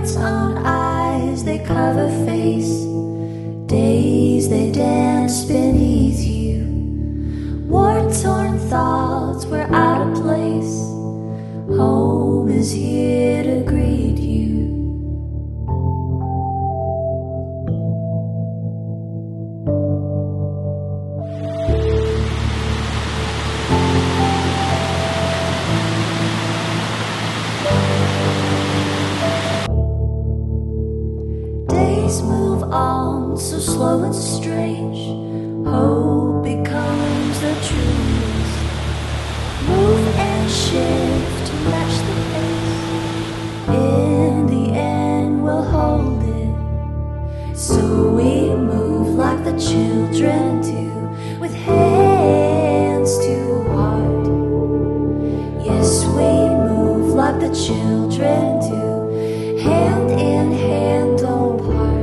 Regrets on eyes, they cover face. Days they dance beneath you. War-torn thoughts were out of place. Home is here to greet you. Days move on so slow and strange. Hope becomes the truth. Move and shift to match the pace. In the end we'll hold it. So we move like the children do, with hands to heart. Yes, we move like the children do, hand in hand, don't part.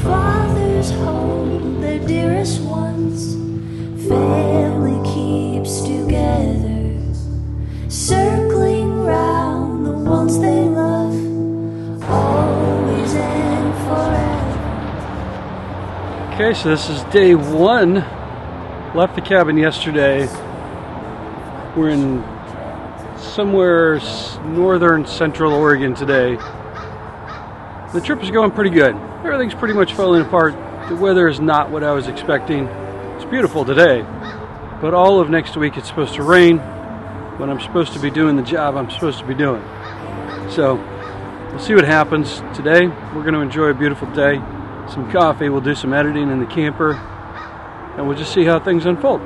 Fathers hold their dearest ones. Family keeps together, circling round the ones they love, always and forever. Okay, so this is day one. Left the cabin yesterday. We're in somewhere northern central Oregon today. The trip is going pretty good. Everything's pretty much falling apart. The weather is not what I was expecting. It's beautiful today, but all of next week it's supposed to rain when I'm supposed to be doing the job I'm supposed to be doing. So we'll see what happens. Today we're going to enjoy a beautiful day, some coffee, we'll do some editing in the camper, and we'll just see how things unfold.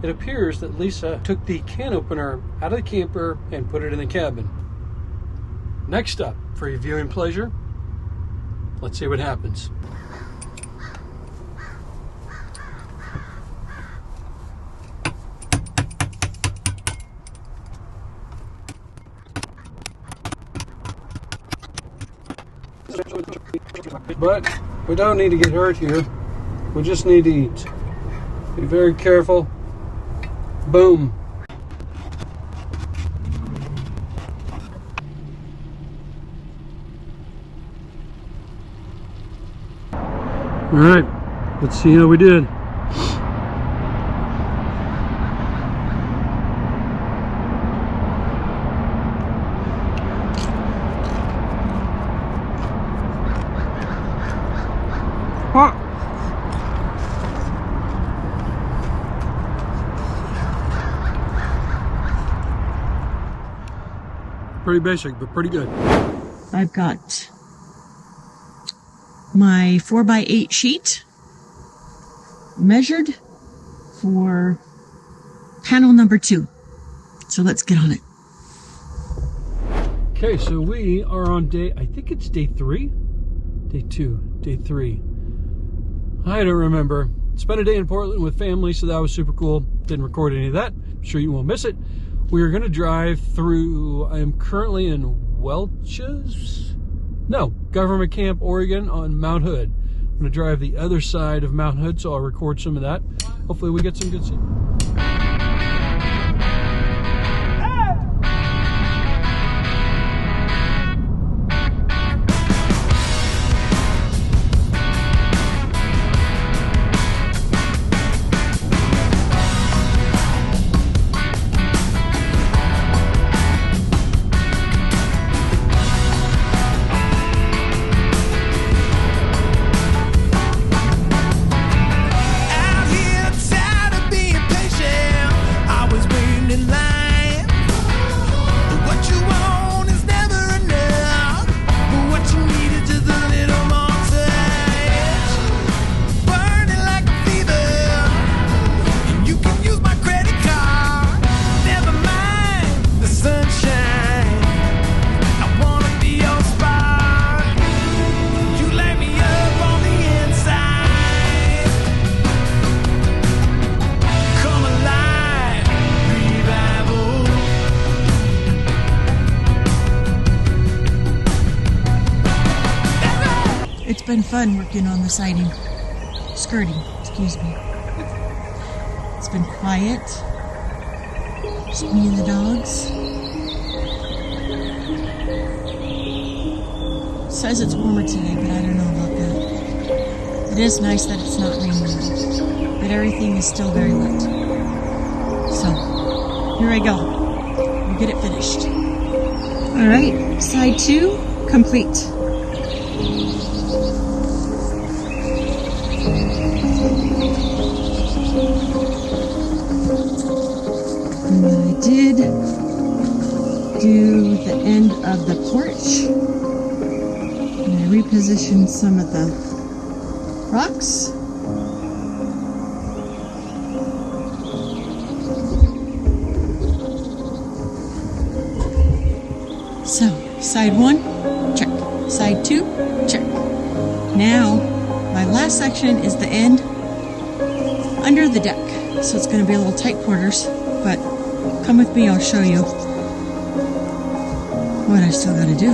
It appears that Lisa took the can opener out of the camper and put it in the cabin. Next up, for your viewing pleasure, let's see what happens. But we don't need to get hurt here. We just need to eat. Be very careful. Boom. All right, let's see how we did. Pretty basic, but pretty good. I've got my 4x8 sheet measured for panel number 2. So let's get on it. Okay, so we are on I think it's day 3? Day 2, day 3. I don't remember. Spent a day in Portland with family, so that was super cool. Didn't record any of that. I'm sure you won't miss it. We are going to drive through, I am currently in Government Camp, Oregon on Mount Hood. I'm going to drive the other side of Mount Hood, so I'll record some of that. Hopefully we get some good scenes. Out here fun working on the siding. Skirting, excuse me. It's been quiet. Just me and the dogs. It says it's warmer today, but I don't know about that. It is nice that it's not raining, but everything is still very wet. So, here I go. We'll get it finished. Alright, side 2, complete. And I did do the end of the porch. And I repositioned some of the rocks. So, side 1, check. Side 2, check. Now, my last section is the end under the deck. So it's going to be a little tight quarters, but come with me, I'll show you what I still got to do.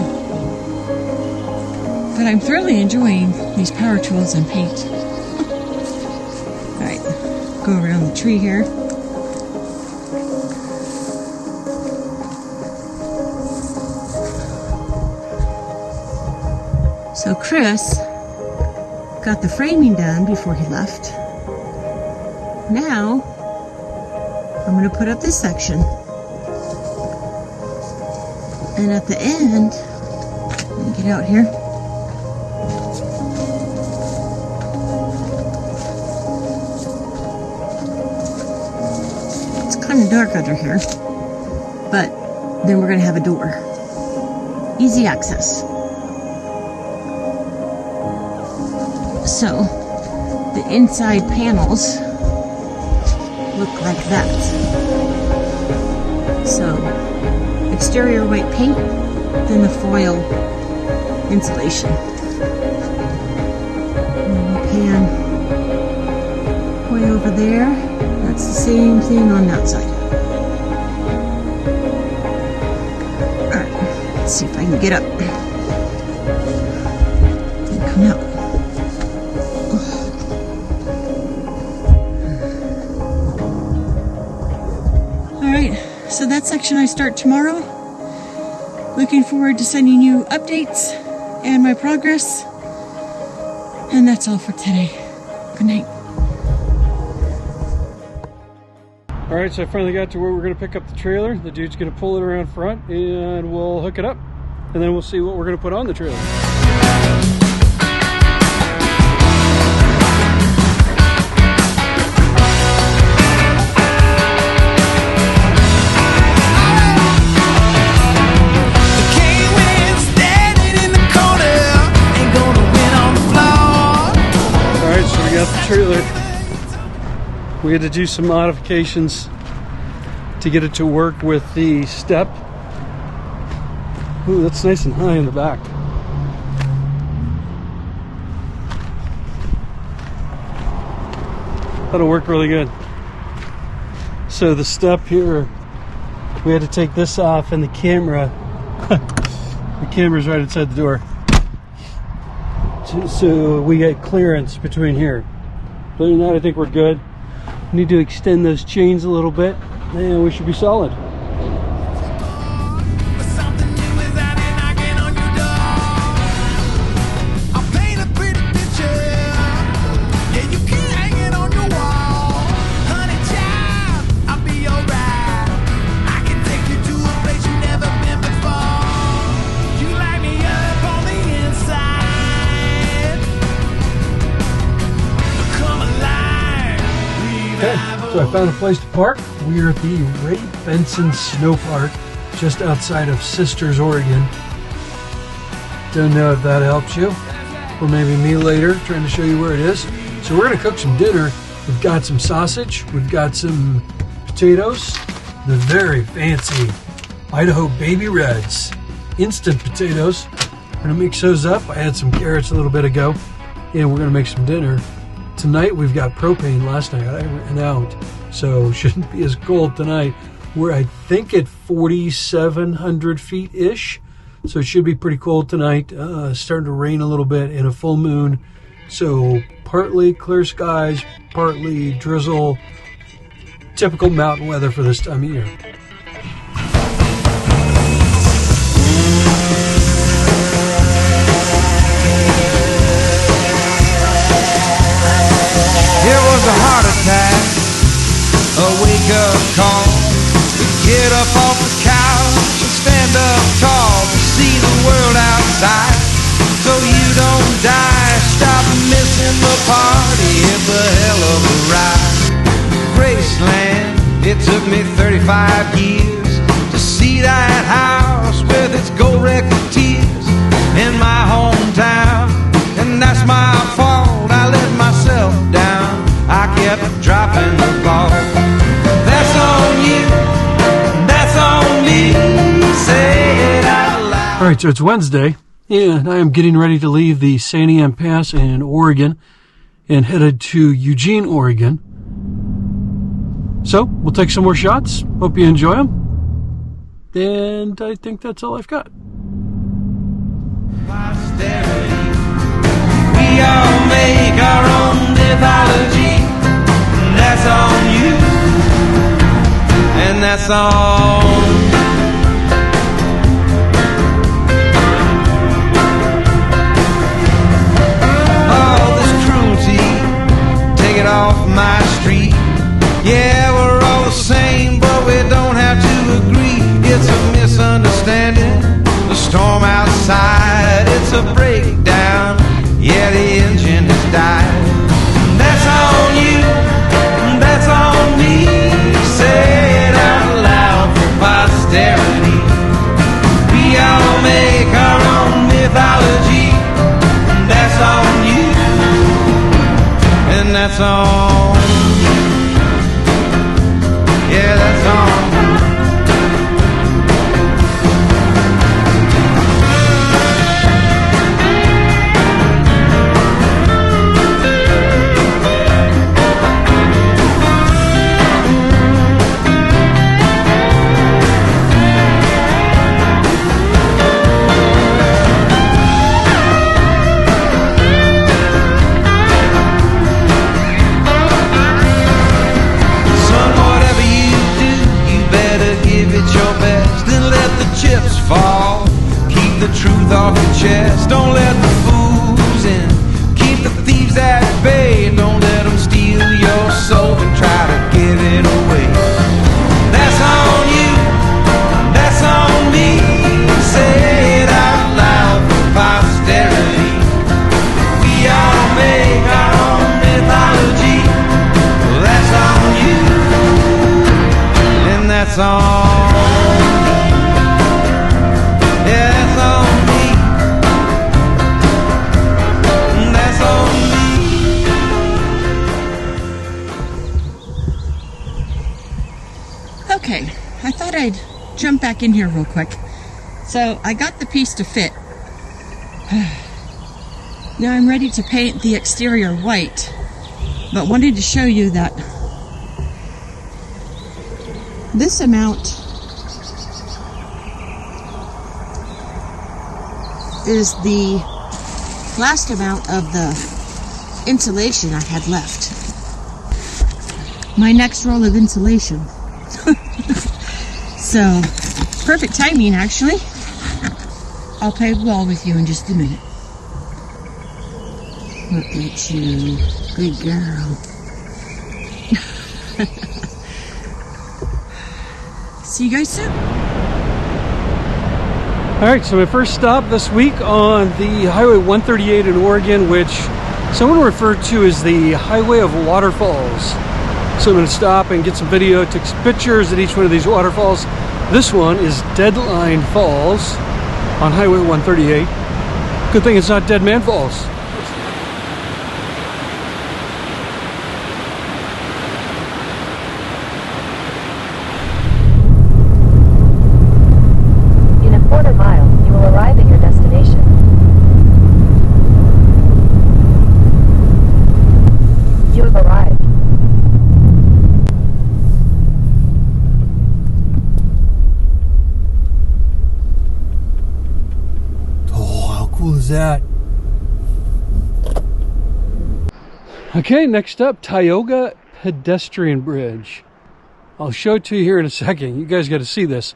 But I'm thoroughly enjoying these power tools and paint. Alright, go around the tree here. So Chris got the framing done before he left. Now, I'm going to put up this section. And at the end, let me get out here. It's kind of dark under here, but then we're going to have a door. Easy access. So, the inside panels look like that. So, exterior white paint, then the foil insulation. And we'll pan way over there. That's the same thing on that side. Alright, let's see if I can get up and come out. So that section I start tomorrow. Looking forward to sending you updates and my progress. And that's all for today. Good night. Alright, so I finally got to where we're going to pick up the trailer. The dude's going to pull it around front and we'll hook it up. And then we'll see what we're going to put on the trailer. Trailer. We had to do some modifications to get it to work with the step. Ooh, that's nice and high in the back. That'll work really good. So the step here, we had to take this off, and the camera's right outside the door. So we get clearance between here. Other than that, I think we're good. We need to extend those chains a little bit, and we should be solid. So I found a place to park. We're at the Ray Benson Snow Park, just outside of Sisters, Oregon. Don't know if that helps you, or maybe me later, trying to show you where it is. So we're gonna cook some dinner. We've got some sausage, we've got some potatoes, the very fancy Idaho Baby Reds, instant potatoes. We're gonna mix those up. I had some carrots a little bit ago, and we're gonna make some dinner. Tonight we've got propane. Last night I ran out, so shouldn't be as cold tonight. We're, I think, at 4,700 feet-ish, So it should be pretty cold tonight. Starting to rain a little bit and a full moon. So partly clear skies, partly drizzle. Typical mountain weather for this time of year. It was a heart attack, a wake-up call. To get up off the couch and stand up tall to see the world outside, so you don't die. Stop missing the party. It's a hell of a ride. Graceland, it took me 35 years to see that house with its gold record tears in my hometown, and that's my fault. I let myself down. I kept dropping the ball. That's on you. That's on me. Say it out loud. All right, so it's Wednesday, and I am getting ready to leave the Santiam Pass in Oregon and headed to Eugene, Oregon. So we'll take some more shots. Hope you enjoy them. And I think that's all I've got. Posterity. We all make our own mythology. And that's on you. And that's on. All this cruelty, take it off my street. Yeah, we're all the same, but we don't have to agree. It's a misunderstanding. The storm outside, it's a breakdown. Yeah, the engine has died. That's on you, that's on me. Say it out loud for posterity. We all make our own mythology. That's on you, and that's on. Yeah, that's on. Fall. Keep the truth off your chest. Don't let the fools in. Keep the thieves at bay. Don't let them steal your soul and try to give it away. That's on you. That's on me. Say it out loud for posterity. We all make our own mythology. That's on you. And that's on. Okay, I thought I'd jump back in here real quick. So I got the piece to fit. Now I'm ready to paint the exterior white, but wanted to show you that this amount is the last amount of the insulation I had left. My next roll of insulation. So, perfect timing actually. I'll play ball with you in just a minute. Look at you, good girl. See you guys soon. Alright, so my first stop this week on the Highway 138 in Oregon, which someone referred to as the Highway of Waterfalls. So I'm going to stop and get some video, take some pictures at each one of these waterfalls. This one is Deadline Falls on Highway 138. Good thing it's not Dead Man Falls. In a quarter mile, you will arrive at your destination. You have arrived. that? Okay, next up, Tioga Pedestrian Bridge. I'll show it to you here in a second. You guys got to see this.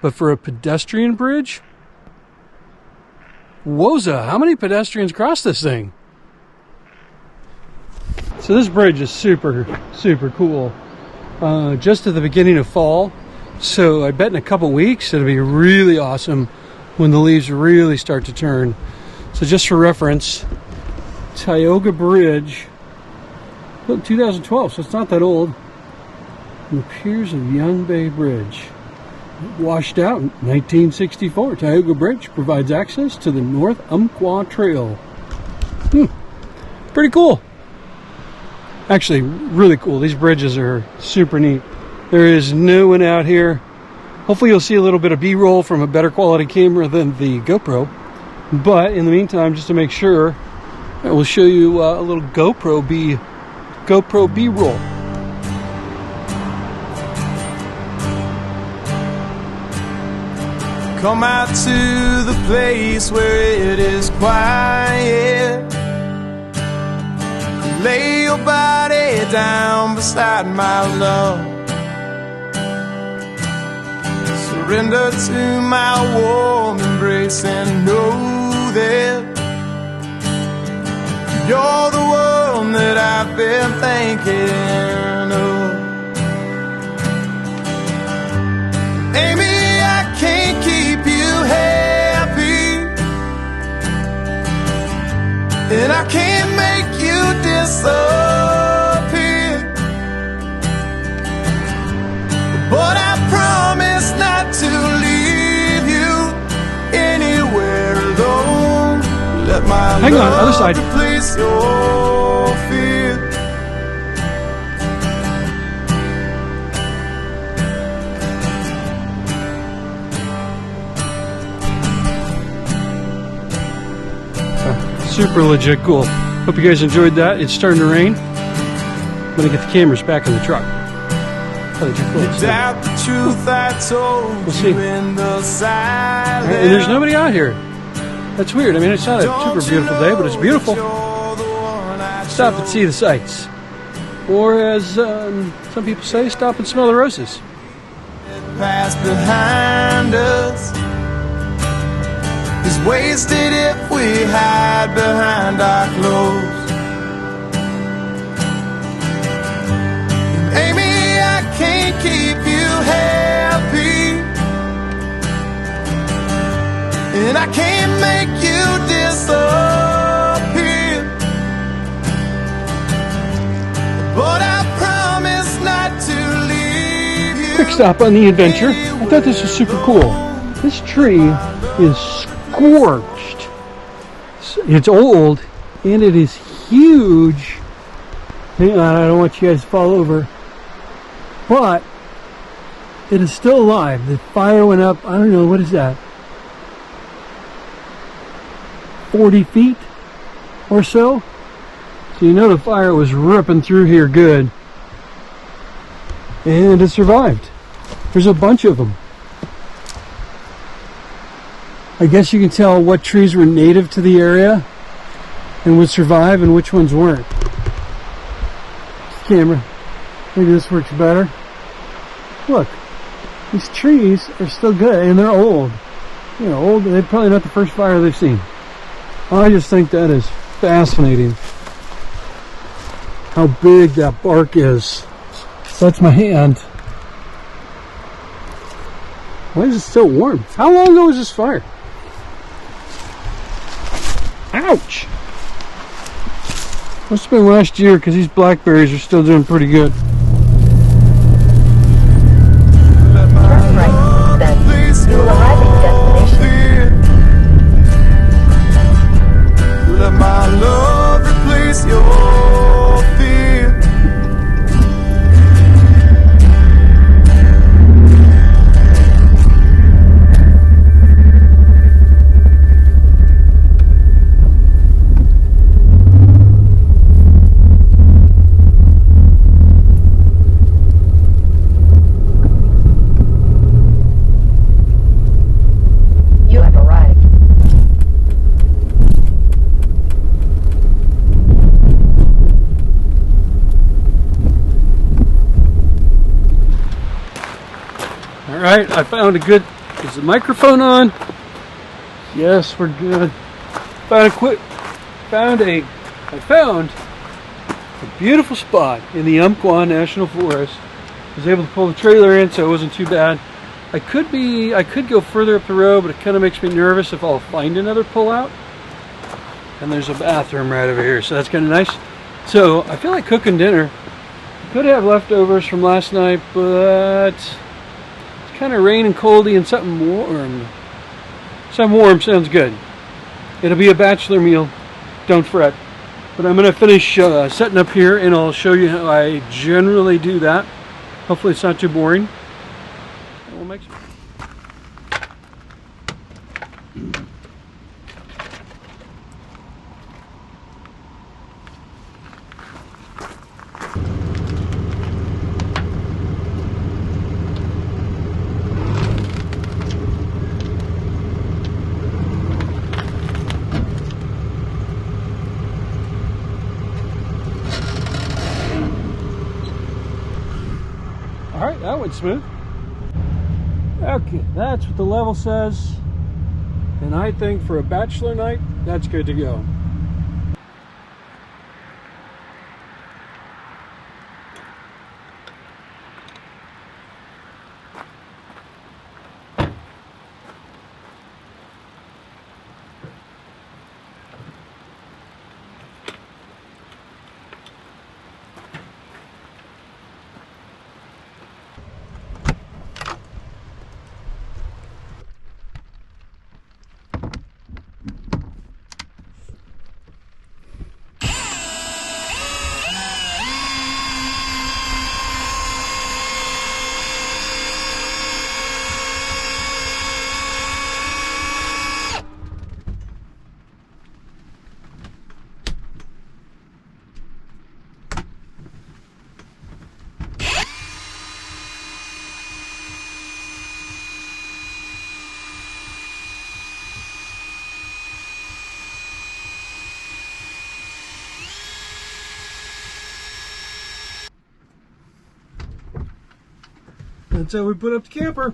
But for a pedestrian bridge, wowza, how many pedestrians cross this thing? So this bridge is super, super cool. Just at the beginning of fall. So I bet in a couple weeks it'll be really awesome when the leaves really start to turn. So just for reference, Tioga Bridge, look, 2012, so it's not that old. And the Piers of Young Bay Bridge. Washed out in 1964, Tioga Bridge provides access to the North Umpqua Trail. Pretty cool. Actually, really cool. These bridges are super neat. There is no one out here. Hopefully you'll see a little bit of B-roll from a better quality camera than the GoPro. But in the meantime, just to make sure, I will show you a little GoPro B-roll. Come out to the place where it is quiet. Lay your body down beside my love. Surrender to my warm embrace and know that you're the one that I've been thinking of. Amy, I can't keep you happy, and I can't make you disappear, but I promise not to leave you anywhere alone. Let my Hang on, other side. Replace your fear. Super legit cool. Hope you guys enjoyed that. It's starting to rain. I'm gonna get the cameras back in the truck. Oh, they're cool. Doubt the truth I told We'll see. you in the silence. And there's nobody out here. That's weird. I mean, it's not a super beautiful day, but it's beautiful. Stop and see the sights. Or as some people say, stop and smell the roses. Past behind us is wasted if we hide behind our clothes. And Amy, I can't keep you happy, and I can't make you disappear, but I promise not to leave you. Quick stop on the adventure. I thought this was super cool. This tree is scorched. It's old and it is huge. Hang on, I don't want you guys to fall over. But it is still alive. The fire went up, I don't know, what is that? 40 feet or so? So you know the fire was ripping through here good. And it survived. There's a bunch of them. I guess you can tell what trees were native to the area and would survive and which ones weren't. Camera. Maybe this works better. Look, these trees are still good and they're old. You know, old. They're probably not the first fire they've seen. I just think that is fascinating. How big that bark is. That's my hand. Why is it still warm? How long ago was this fire? Ouch! Must have been last year because these blackberries are still doing pretty good. Turn right, then. You will arrive at your destination. Let my love replace your fear. Alright, I found a good... Is the microphone on? Yes, we're good. I found a beautiful spot in the Umpqua National Forest. I was able to pull the trailer in, so it wasn't too bad. I could go further up the road, but it kind of makes me nervous if I'll find another pullout. And there's a bathroom right over here, so that's kind of nice. So I feel like cooking dinner. Could have leftovers from last night, but it's kind of rain and coldy, and something warm. Something warm sounds good. It'll be a bachelor meal. Don't fret. But I'm going to finish setting up here, and I'll show you how I generally do that. Hopefully it's not too boring. And we'll make some. Alright, that went smooth. Okay, that's what the level says. And I think for a bachelor night, that's good to go. That's how we put up the camper.